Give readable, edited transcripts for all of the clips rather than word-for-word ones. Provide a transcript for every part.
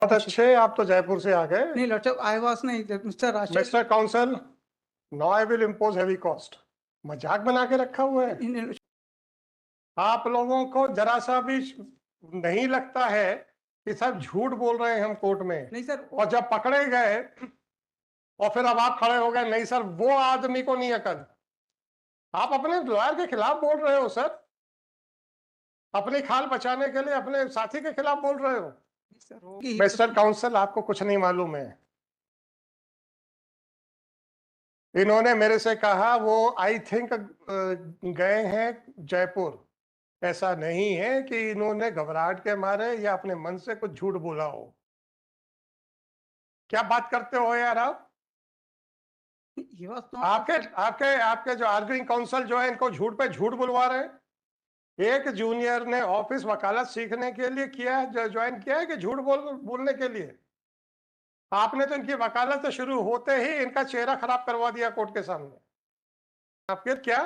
बहुत अच्छे, आप तो जयपुर से आ गए। नहीं लॉर्ड साहब, आई वाज नहीं mister Rashi mister counsel, now I will impose heavy cost. मजाक बना के रखा हुआ है। आप लोगों को जरा सा भी नहीं लगता है कि सब झूठ बोल रहे हैं हम कोर्ट में? नहीं सर, और जब पकड़े गए और फिर अब आप खड़े हो गए, नहीं सर वो आदमी को नहीं अकल। आप अपने लॉयर के खिलाफ बोल रहे हो सर, अपनी खाल बचाने के लिए अपने साथी के खिलाफ बोल रहे हो। मिस्टर काउंसल, आपको कुछ नहीं मालूम है। इन्होंने मेरे से कहा वो आई थिंक गए हैं जयपुर। ऐसा नहीं है कि इन्होंने घबराहट के मारे या अपने मन से कुछ झूठ बोला हो। क्या बात करते हो यार आप? आपके आपके आपके जो आर्गुइंग काउंसिल जो है, इनको झूठ पे झूठ बुलवा रहे हैं। एक जूनियर ने ऑफिस वकालत सीखने के लिए किया है, ज्वाइन किया है कि झूठ बोलने के लिए? आपने तो इनकी वकालत से शुरू होते ही इनका चेहरा खराब करवा दिया कोर्ट के सामने। आप फिर क्या,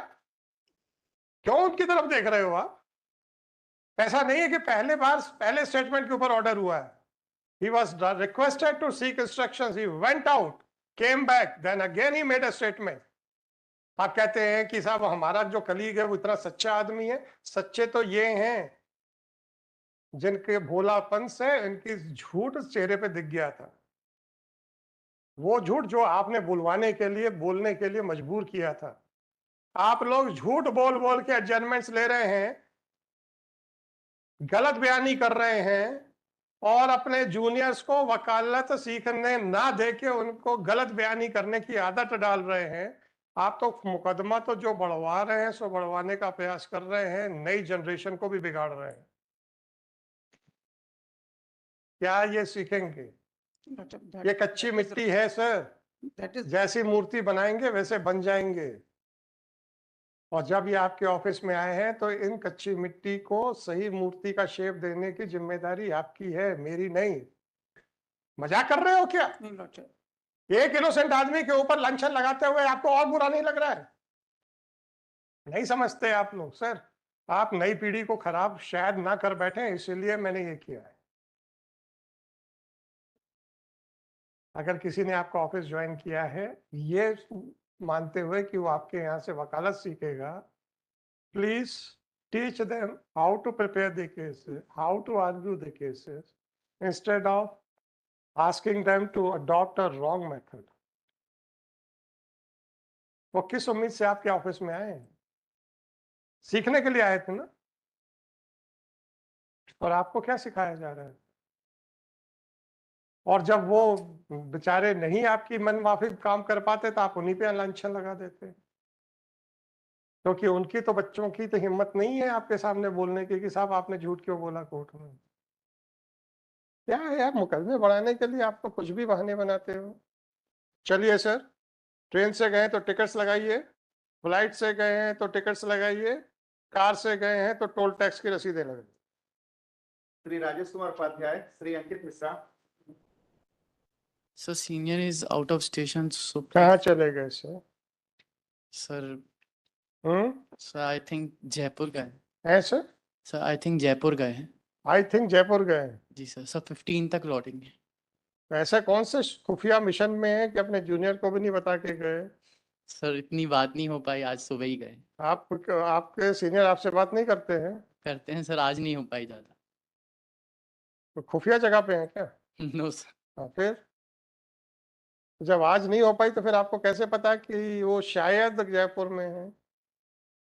क्यों उनकी तरफ देख रहे हो आप? ऐसा नहीं है कि पहले स्टेटमेंट के ऊपर ऑर्डर हुआ है। He was requested to seek instructions. He went out, came back, then again he made a statement. आप कहते हैं कि साहब हमारा जो कलीग है वो इतना सच्चा आदमी है। सच्चे तो ये हैं जिनके भोलापन से इनकी झूठ चेहरे पे दिख गया था। वो झूठ जो आपने बुलवाने के लिए, बोलने के लिए मजबूर किया था। आप लोग झूठ बोल बोल के एडजमेंट्स ले रहे हैं, गलत बयानी कर रहे हैं और अपने जूनियर्स को वकालत सीखने ना देके उनको गलत बयानी करने की आदत डाल रहे हैं। आप तो मुकदमा तो जो बढ़वा रहे हैं सो बढ़वाने का प्रयास कर रहे हैं, नई जनरेशन को भी बिगाड़ रहे हैं। क्या ये सीखेंगे? ये कच्ची मिट्टी है सर, जैसी मूर्ति बनाएंगे वैसे बन जाएंगे। और जब ये आपके ऑफिस में आए हैं तो इन कच्ची मिट्टी को सही मूर्ति का शेप देने की जिम्मेदारी आपकी है, मेरी नहीं। मजाक कर रहे हो क्या? एक इनोसेंट आदमी के ऊपर लांछन लगाते हुए आपको और बुरा नहीं लग रहा है? नहीं समझते आप लोग सर। आप नई पीढ़ी को खराब शायद ना कर बैठे, इसीलिए मैंने ये किया है। अगर किसी ने आपका ऑफिस ज्वाइन किया है ये मानते हुए कि वो आपके यहाँ से वकालत सीखेगा, please teach them how to prepare the cases, how to argue the cases, instead of asking them to adopt a wrong method. वो किस उम्मीद से आपके ऑफिस में आए हैं? सीखने के लिए आए थे ना? और आपको क्या सिखाया जा रहा है? और जब वो बेचारे नहीं आपकी मन माफिक काम कर पाते तो आप उन्हीं पे लांछन लगा देते, क्योंकि उनकी तो बच्चों की तो हिम्मत नहीं है आपके सामने बोलने की कि साहब आपने झूठ क्यों बोला कोर्ट में। क्या है यार, मुकदमे बढ़ाने के लिए आप तो कुछ भी बहाने बनाते हो। चलिए सर, ट्रेन से गए तो टिकट्स लगाइए, फ्लाइट से गए हैं तो टिकट्स लगाइए, कार से गए हैं तो टोल टैक्स की रसीदें लगाइए। Shri Rajesh Kumar Upadhyay, Shri Ankit Mishra. Sir senior is out of station, so कहाँ चले गए sir? Sir sir I think Jaipur गए है सर? सर आई थिंक जयपुर गए हैं आई थिंक जयपुर गए। जी सर 15 तक लौटेंगे। ऐसा कौन से खुफिया मिशन में है कि अपने जूनियर को भी नहीं बता के गए? सर इतनी बात नहीं हो पाई, आज सुबह ही गए। आपके सीनियर आपसे बात नहीं करते हैं? करते हैं सर, आज नहीं हो पाई ज़्यादा। तो खुफिया जगह पे है क्या? No sir. हाँ, फिर जब आज नहीं हो पाई तो फिर आपको कैसे पता कि वो शायद जयपुर में है?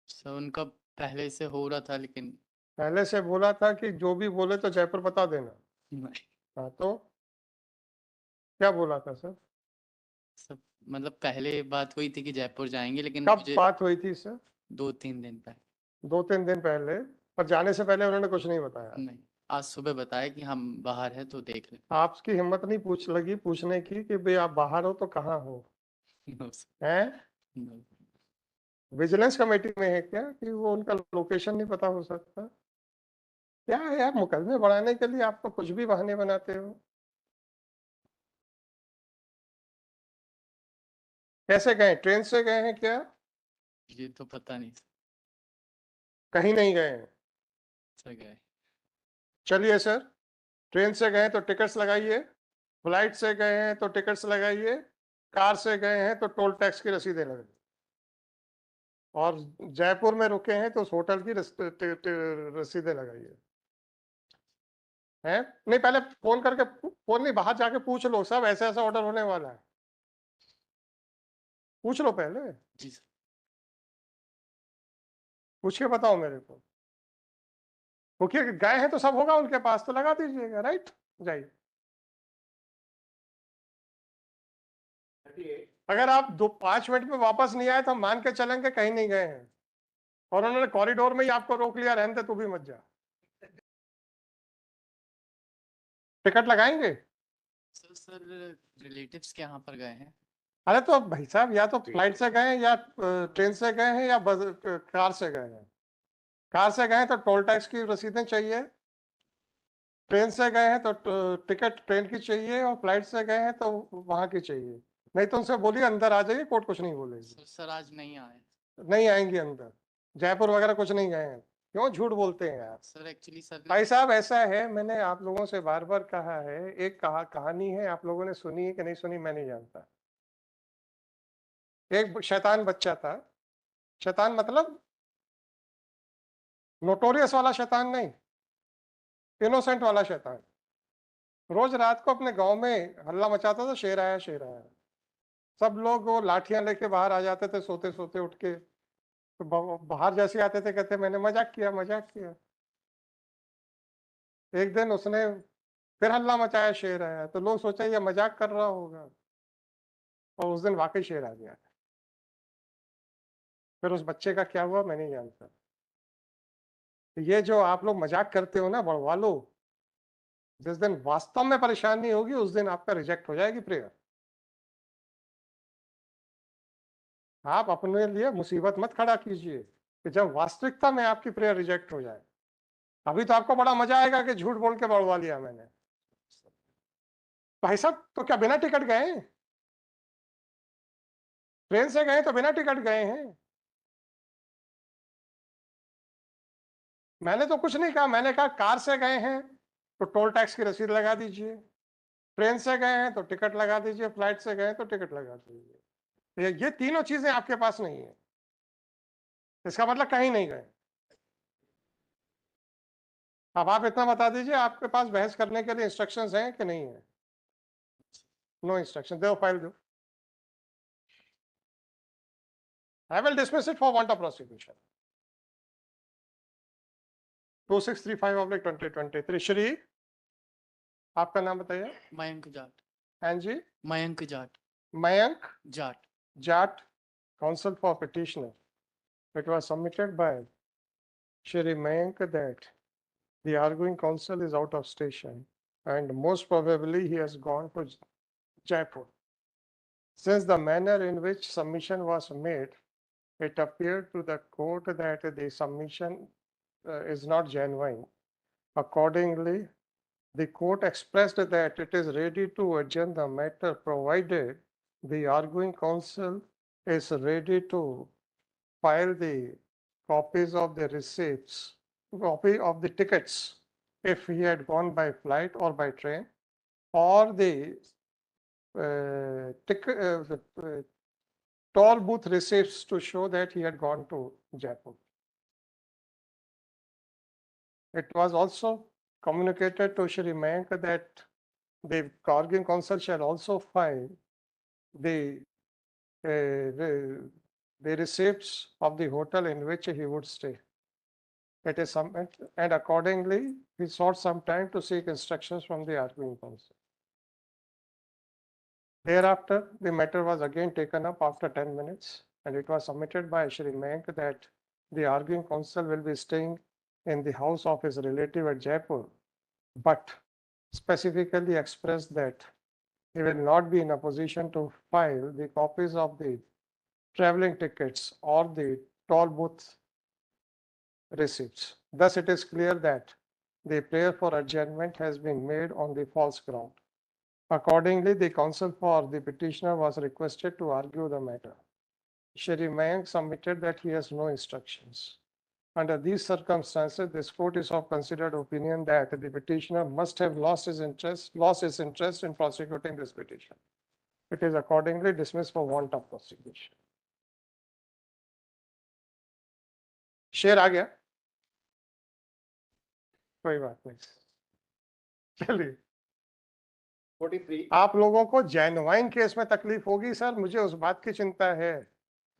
सर उनका पहले से हो रहा था, लेकिन पहले से बोला था कि जो भी बोले तो जयपुर बता देना। नहीं हाँ तो क्या बोला था सर? सर, मतलब पहले बात हुई थी कि जयपुर जाएंगे, लेकिन कब मुझे बात हुई थी सर? 2-3 दिन पहले। 2-3 दिन पहले? पर जाने से पहले उन्होंने कुछ नहीं बताया? नहीं, आज सुबह बताया कि हम बाहर है तो देख लें। आपकी हिम्मत नहीं पूछने की कि भाई आप बाहर हो तो कहाँ हो? No sir. हैं? नो। विजिलेंस कमेटी में है क्या कि वो उनका लोकेशन नहीं पता हो सकता? क्या है यार, मुकदमे बढ़ाने के लिए आप तो कुछ भी बहाने बनाते हो। कैसे गए, ट्रेन से गए हैं क्या? ये तो पता नहीं सर। कहीं नहीं गए हैं? सर गए। चलिए सर, ट्रेन से गए तो टिकट्स लगाइए, फ्लाइट से गए हैं तो टिकट्स लगाइए, कार से गए हैं तो टोल टैक्स की रसीदें लगाइए, और जयपुर में रुके हैं तो उस होटल की रसीदें लगाइए। हैं? नहीं, पहले फोन करके, फोन नहीं, बाहर जाके पूछ लो, सब ऐसा ऐसा ऑर्डर होने वाला है, पूछ लो पहले, जी सर। पूछ के बताओ मेरे को। क्योंकि गए हैं तो सब होगा उनके पास, तो लगा दीजिएगा, राइट? जाइए। 38, अगर आप 5 मिनट में वापस नहीं आए तो हम मान के चलेंगे कहीं नहीं गए हैं, और उन्होंने कॉरिडोर में ही आपको रोक लिया, रहने दे तू भी मत जा। टिकट लगाएंगे? सर रिलेटिव्स के यहाँ पर गए हैं। अरे तो भाई साहब, या तो फ्लाइट से गए हैं, या ट्रेन से गए हैं, या कार से गए हैं। कार से गए हैं तो टोल टैक्स की रसीदें चाहिए, ट्रेन से गए हैं तो टिकट ट्रेन की चाहिए, और फ्लाइट से गए हैं तो वहां की चाहिए। नहीं तो उनसे बोलिए अंदर आ जाइए, कोर्ट कुछ नहीं बोलेगी। सर आज नहीं आए। नहीं आएंगे अंदर, जयपुर वगैरह कुछ नहीं गए हैं। क्यों झूठ बोलते हैं यार? सर एक्चुअली सर भाई साहब, ऐसा है, मैंने आप लोगों से बार बार कहा है, एक कहानी है, आप लोगों ने सुनी है कि नहीं सुनी मैं नहीं जानता। एक शैतान बच्चा था, शैतान मतलब नोटोरियस वाला शैतान नहीं, इनोसेंट वाला शैतान। रोज रात को अपने गांव में हल्ला मचाता था, शेर आया शेर आया। सब लोग वो लाठियां लेके बाहर आ जाते थे, सोते सोते उठ के, तो बाहर जैसे आते थे कहते मैंने मजाक किया मजाक किया। एक दिन उसने फिर हल्ला मचाया, शेर आया, तो लोग सोचा ये मजाक कर रहा होगा, और उस दिन वाकई शेर आ गया। फिर उस बच्चे का क्या हुआ मैं नहीं जानता। ये जो आप लोग मजाक करते हो ना, बढ़वा लो, जिस दिन वास्तव में परेशानी होगी उस दिन आपका रिजेक्ट हो जाएगी प्रेयर। आप अपने लिए मुसीबत मत खड़ा कीजिए कि जब वास्तविकता में आपकी प्रेयर रिजेक्ट हो जाए। अभी तो आपको बड़ा मजा आएगा कि झूठ बोल के बढ़वा लिया मैंने। भाई साहब, तो क्या बिना टिकट गए हैं? ट्रेन से गए तो बिना टिकट गए हैं? मैंने तो कुछ नहीं कहा, मैंने कहा कार से गए हैं तो टोल टैक्स की रसीद लगा दीजिए, ट्रेन से गए हैं तो टिकट लगा दीजिए, फ्लाइट से गए तो टिकट लगा दीजिए। ये तीनों चीजें आपके पास नहीं है, इसका मतलब कहीं नहीं गए। अब आप इतना बता दीजिए, आपके पास बहस करने के लिए इंस्ट्रक्शंस हैं कि नहीं है? नो इंस्ट्रक्शन, दो फाइल दो। I will dismiss it for want of prosecution. 2635/2023। Shri, आपका नाम बताइए। मयंक जाट। हाँ जी, Mayank Jat. Mayank Jat. Jat, counsel for petitioner. It was submitted by Shri Mayank that the arguing counsel is out of station and most probably he has gone to Jaipur. Since the manner in which submission was made, it appeared to the court that the submission is not genuine. Accordingly, the court expressed that it is ready to adjourn the matter provided the arguing counsel is ready to file the copies of the receipts, copy of the tickets if he had gone by flight or by train, or the toll booth receipts to show that he had gone to Jaipur. It was also communicated to Shri Mayank that the arguing counsel shall also file the receipts of the hotel in which he would stay. It is some, and accordingly, he sought some time to seek instructions from the arguing counsel. Thereafter, the matter was again taken up after 10 minutes, and it was submitted by Shri Mayank that the arguing counsel will be staying in the house of his relative at Jaipur, but specifically expressed that he will not be in a position to file the copies of the traveling tickets or the toll booth receipts. Thus, it is clear that the prayer for adjournment has been made on the false ground. Accordingly, the counsel for the petitioner was requested to argue the matter. Shri Mayank submitted that he has no instructions. Under these circumstances, this court is of considered opinion that the petitioner must have lost his interest in prosecuting this petition. It is accordingly dismissed for want of prosecution. शेर आ गया, कोई बात नहीं, चलिए। 43. आप लोगों को genuine case में तकलीफ होगी सर, मुझे उस बात की चिंता है।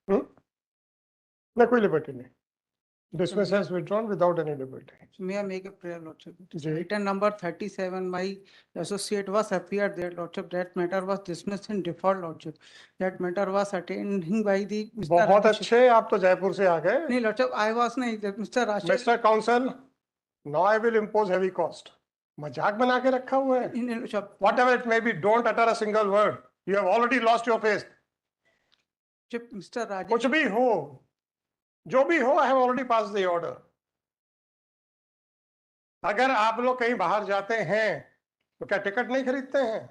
ना कोई लिबर्टी नहीं, dismiss has withdrawn without any liberty. May I make a prayer, Lordship? Ji. Item number 37, my associate was appeared there, Lordship. That matter was dismissed in default, Lordship. That matter was attending by the Mr. बहुत Rajesh. अच्छे, आप तो जयपुर से आ गए। नहीं, Lordship, I was नहीं, that Mr. Rajesh. Mr. Counsel, now I will impose heavy cost. मजाक बना के रखा हुआ है। नहीं, Lordship. Whatever it may be, don't utter a single word. You have already lost your face. Lordship, Mr. Rajesh. कुछ भी हो, जो भी हो, I have already passed the order. अगर आप लोग कहीं बाहर जाते हैं तो क्या टिकट नहीं खरीदते हैं?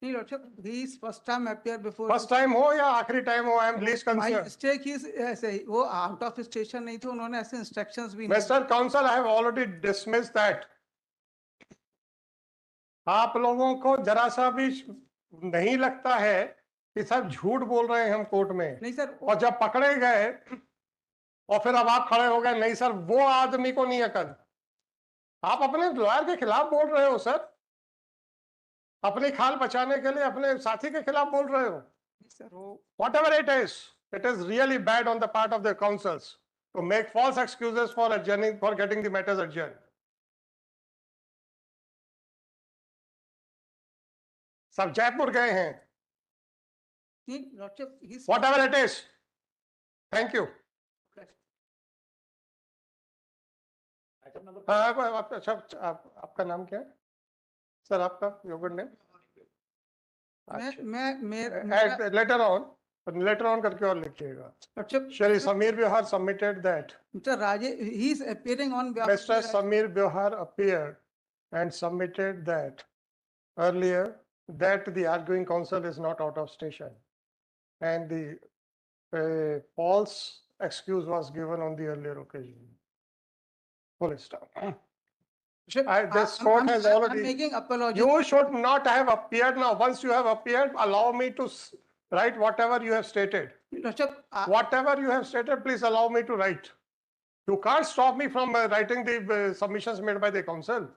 नहीं, Lordship, he is first time appeared before. First time हो या आखिरी टाइम हो, I am least My concern. mistake is ऐसे ही, वो out of station नहीं थे, उन्होंने ऐसे instructions भी नहीं। Mister counsel, I have already dismissed that. आप लोगों को जरा सा भी नहीं लगता है कि सब झूठ बोल रहे हैं हम कोर्ट में, नहीं सर, और जब पकड़े गए और फिर अब आप खड़े हो गए, नहीं सर वो आदमी को नहीं अकल। आप अपने लॉयर के खिलाफ बोल रहे हो सर, अपनी खाल बचाने के लिए अपने साथी के खिलाफ बोल रहे हो। सर वो Whatever it is really bad on the part of the counsels to make false excuses for adjourning, for getting the matters adjourned. सब जयपुर गए हैं। नहीं, Lordship, he is. Whatever it is. Thank you. Item number. आपका नाम क्या है sir? आपका योगन name? मैं लेटर ऑन करके और लिखिएगा। Lordship, Shri Sameer Bihar submitted that Mr. Rajesh, he is appearing on behalf. Mr. of the- Samir Bihar appeared and submitted that earlier that the arguing counsel is not out of station, and the false excuse was given on the earlier occasion. Full stop. Lordship, This I'm- court I'm- has I'm already. making apology. You should not have appeared now. Once you have appeared, allow me to write whatever you have stated. Lordship, Whatever you have stated, please allow me to write. You can't stop me from writing the submissions made by the counsel.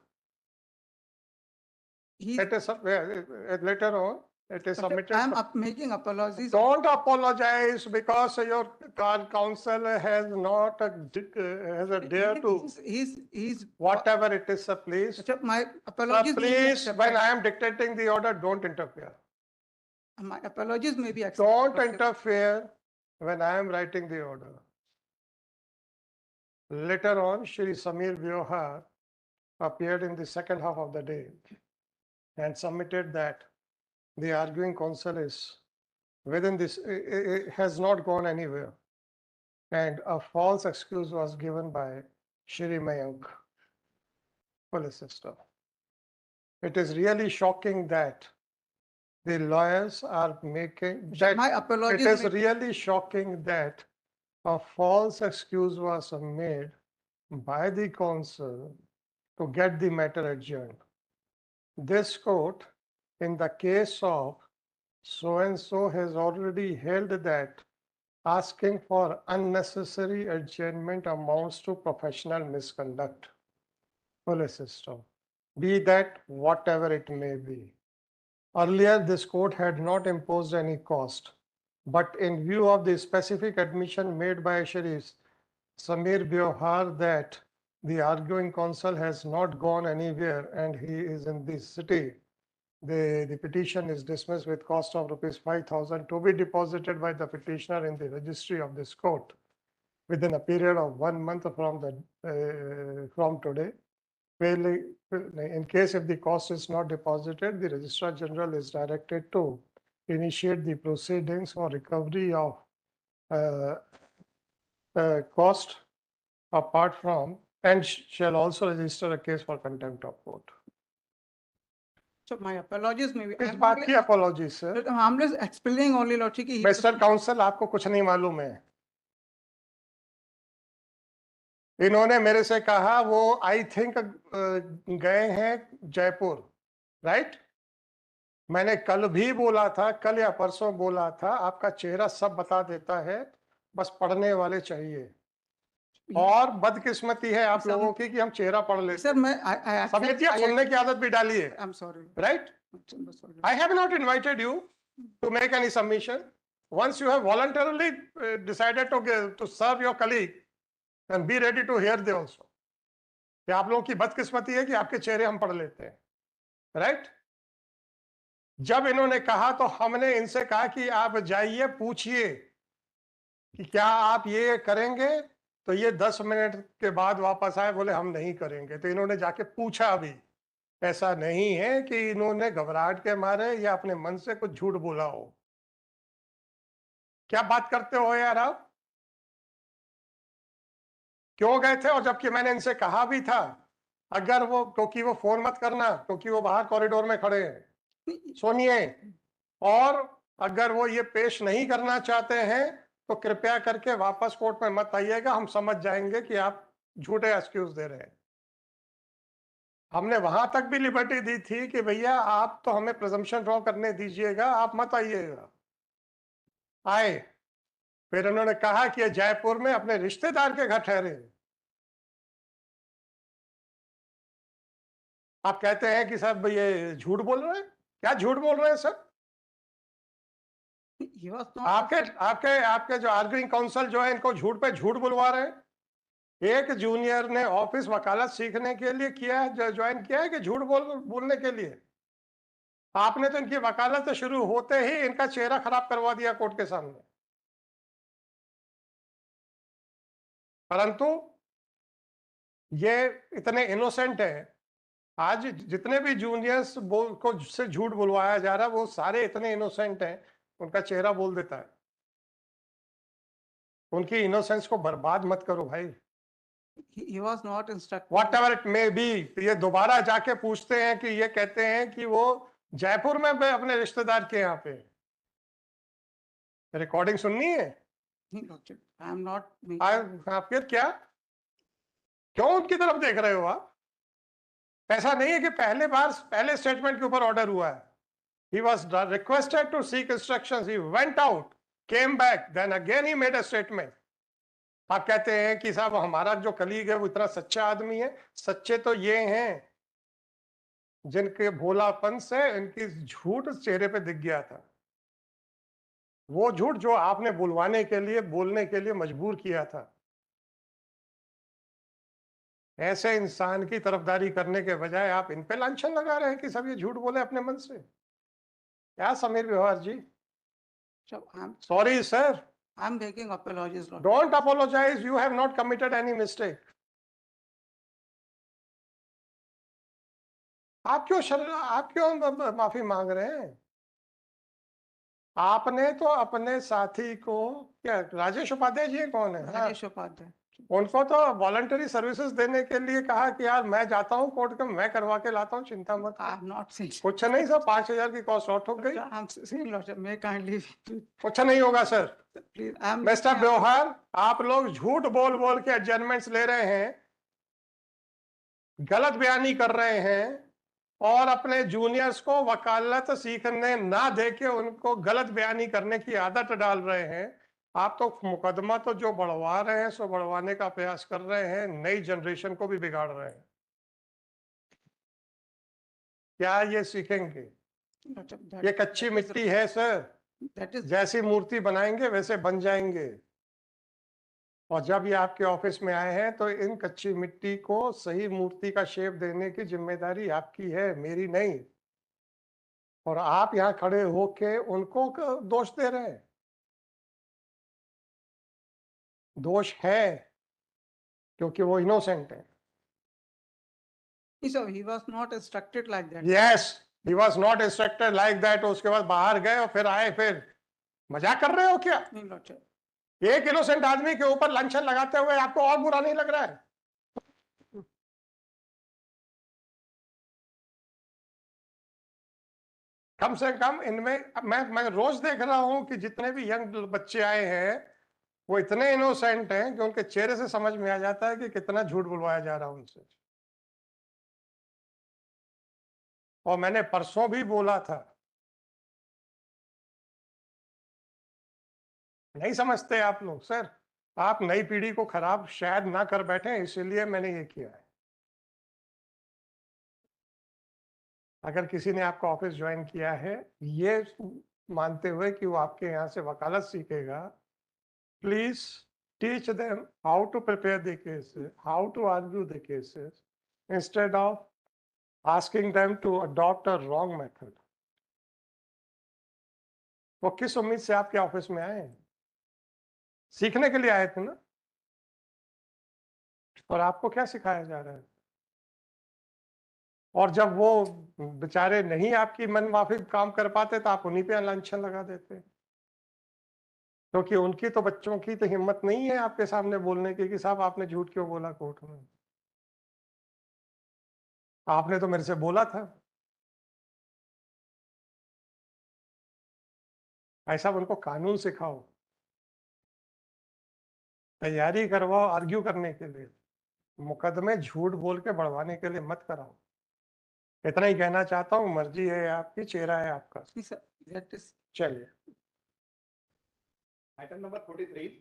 he, It is, later on, it is submitted. I'm making apologies. Don't apologize because your counsel has not, has a dare to, He's. whatever it is, sir, please. Lordship, my Sir, apologies. may be please, accepted. when I am dictating the order, don't interfere. My apologies may be accepted. Don't Lordship. interfere when I am writing the order. Later on, Shri Samir Vyohar appeared in the second half of the day and submitted that the arguing counsel is within this, has not gone anywhere. And a false excuse was given by Shri Mayank, police system. It is really shocking that the lawyers are making, that My it apologies. is may- really shocking that a false excuse was made by the counsel to get the matter adjourned. This court, in the case of so-and-so, has already held that asking for unnecessary adjournment amounts to professional misconduct. Police system, be that whatever it may be. Earlier, this court had not imposed any cost, but in view of the specific admission made by Shri Samir Biohar that the arguing counsel has not gone anywhere and he is in the city, the petition is dismissed with cost of rupees 5,000 to be deposited by the petitioner in the registry of this court within a period of 1 month from today. In case if the cost is not deposited, the Registrar General is directed to initiate the proceedings for recovery of cost apart from, and shall also register a case for contempt of court. So my apologies may be. किस बात की apology sir? I'm just explaining only, Lordship. कि he- Mr. Counsel, आपको कुछ नहीं मालूम है। इन्होंने मेरे से कहा वो आई थिंक गए हैं जयपुर, राइट। मैंने कल भी बोला था, कल या परसों बोला था, आपका चेहरा सब बता देता है, बस पढ़ने वाले चाहिए। और बदकिस्मती है आप सर, लोगों की कि हम चेहरा पढ़ लेते सर हैं। मैं समीर जी, आप सुनने की आदत भी डालिए, I am sorry, right. I have not invited you to make any submission. Once you have voluntarily decided to serve your colleague, then be ready to hear they also. कि आप लोगों की बदकिस्मती है कि आपके चेहरे हम पढ़ लेते हैं, राइट। जब इन्होंने कहा तो हमने इनसे कहा कि आप जाइए पूछिए कि क्या आप ये करेंगे, तो ये 10 मिनट के बाद वापस आए, बोले हम नहीं करेंगे। तो इन्होंने जाके पूछा भी, ऐसा नहीं है कि इन्होंने घबराहट के मारे या अपने मन से कुछ झूठ बोला हो। क्या बात करते हो यार आप, क्यों गए थे? और जबकि मैंने इनसे कहा भी था, अगर वो, क्योंकि वो फोन मत करना, क्योंकि वो बाहर कॉरिडोर में खड़े हैं, सुनिए। और अगर वो ये पेश नहीं करना चाहते हैं तो कृपया करके वापस कोर्ट में मत आइएगा, हम समझ जाएंगे कि आप झूठे एक्सक्यूज दे रहे हैं। हमने वहां तक भी लिबर्टी दी थी कि भैया आप तो हमें प्रिजम्पशन ड्रॉ करने दीजिएगा, आप मत आइएगा। आए, फिर उन्होंने कहा कि ये जयपुर में अपने रिश्तेदार के घर ठहरे। आप कहते हैं कि साहब ये झूठ बोल रहे हैं। क्या झूठ बोल रहे हैं सर? he was not आपके आपके आपके जो आर्गुइंग काउंसिल जो है, इनको झूठ पे झूठ बुलवा रहे हैं। एक जूनियर ने ऑफिस वकालत सीखने के लिए किया है, ज्वाइन किया है कि झूठ बोलने के लिए। आपने तो इनकी वकालत से शुरू होते ही इनका चेहरा खराब करवा दिया कोर्ट के सामने। परंतु ये इतने इनोसेंट है, आज जितने भी जूनियर्स को से झूठ बुलवाया जा रहा है, वो सारे इतने इनोसेंट हैं, उनका चेहरा बोल देता है। उनकी इनोसेंस को बर्बाद मत करो भाई। he was not instructed. What ever it may be, ये दोबारा जाके पूछते हैं कि ये कहते हैं कि वो जयपुर में अपने रिश्तेदार के यहाँ पे। रिकॉर्डिंग सुननी है? I am not आप फिर क्या, क्यों उनकी तरफ देख रहे हो आप? ऐसा नहीं है कि पहले स्टेटमेंट के ऊपर ऑर्डर हुआ है। He was requested to seek instructions. He went out, came back, then again he made a statement. आप कहते हैं कि साहब हमारा जो कलीग है वो इतना सच्चा आदमी है। सच्चे तो ये हैं जिनके भोलापन से इनकी झूठ चेहरे पे दिख गया था। वो झूठ जो आपने बुलवाने के लिए, बोलने के लिए मजबूर किया था। ऐसे इंसान की तरफदारी करने के बजाय आप इन पे लांछन लगा रहे हैं कि सब ये झूठ बोले अपने मन से। क्या Sameer Vyavahar ji? So sorry sir, I'm making apologies, Lord. Don't apologise, you have not committed any mistake. आप क्यों माफी मांग रहे हैं? आपने तो अपने साथी को, क्या राजेश उपाध्याय जी कौन है? हाँ, राजेश उपाध्याय। उनको तो वॉलंटरी सर्विसेज देने के लिए कहा कि यार मैं जाता हूँ कोर्ट का, मैं करवा के लाता हूँ, चिंता मत I कर। have not seen. कुछ नहीं सर, 5,000 की कॉस्ट आउट हो गई। I'm saying, Lord, may kindly कुछ नहीं होगा सर। please. I'm मिस्टर व्यवहार, आप लोग झूठ बोल बोल के एडजमेंट्स ले रहे हैं, गलत बयानी कर रहे हैं, और अपने जूनियर्स को वकालत सीखने ना देके उनको गलत बयानी करने की आदत डाल रहे हैं। आप तो मुकदमा तो जो बढ़वा रहे हैं सो बढ़वाने का प्रयास कर रहे हैं, नई जनरेशन को भी बिगाड़ रहे हैं। क्या ये सीखेंगे? ये कच्ची मिट्टी है सर, That is जैसी मूर्ति बनाएंगे वैसे बन जाएंगे। और जब ये आपके ऑफिस में आए हैं तो इन कच्ची मिट्टी को सही मूर्ति का शेप देने की जिम्मेदारी आपकी है, मेरी नहीं। और आप यहाँ खड़े होके उनको दोष दे रहे हैं। दोष है क्योंकि वो इनोसेंट है। so he was not instructed like that. Yes, he was not instructed like that. उसके बाद बाहर गए और फिर आए, फिर मजाक कर रहे हो क्या? नहीं, Lord, sir. एक इनोसेंट आदमी के ऊपर लांछन लगाते हुए आपको और बुरा नहीं लग रहा है? कम से कम इनमें मैं रोज देख रहा हूं कि जितने भी यंग बच्चे आए हैं वो इतने इनोसेंट हैं कि उनके चेहरे से समझ में आ जाता है कि कितना झूठ बुलवाया जा रहा है उनसे। और मैंने परसों भी बोला था, नहीं समझते आप लोग। सर, आप नई पीढ़ी को खराब शायद ना कर बैठे, इसीलिए मैंने ये किया है। अगर किसी ने आपका ऑफिस ज्वाइन किया है ये मानते हुए कि वो आपके यहाँ से वकालत सीखेगा, please teach them how to prepare the cases, how to argue the cases, instead of asking them to adopt a wrong method. वो किस उम्मीद से आपके ऑफिस में आए हैं? सीखने के लिए आए थे ना? और आपको क्या सिखाया जा रहा है? और जब वो बेचारे नहीं आपकी मन माफिक काम कर पाते तो आप उन्हीं पे लांछन लगा देते, क्योंकि उनकी तो बच्चों की तो हिम्मत नहीं है आपके सामने बोलने की कि साहब आपने झूठ क्यों बोला कोर्ट में। आपने तो मेरे से बोला था। ऐसा उनको कानून सिखाओ, तैयारी करवाओ आर्ग्यू करने के लिए, मुकदमे झूठ बोल के बढ़वाने के लिए मत कराओ। इतना ही कहना चाहता हूँ, मर्जी है आपकी, चेहरा है आपका। Sir, that is चलिए। Item number 43.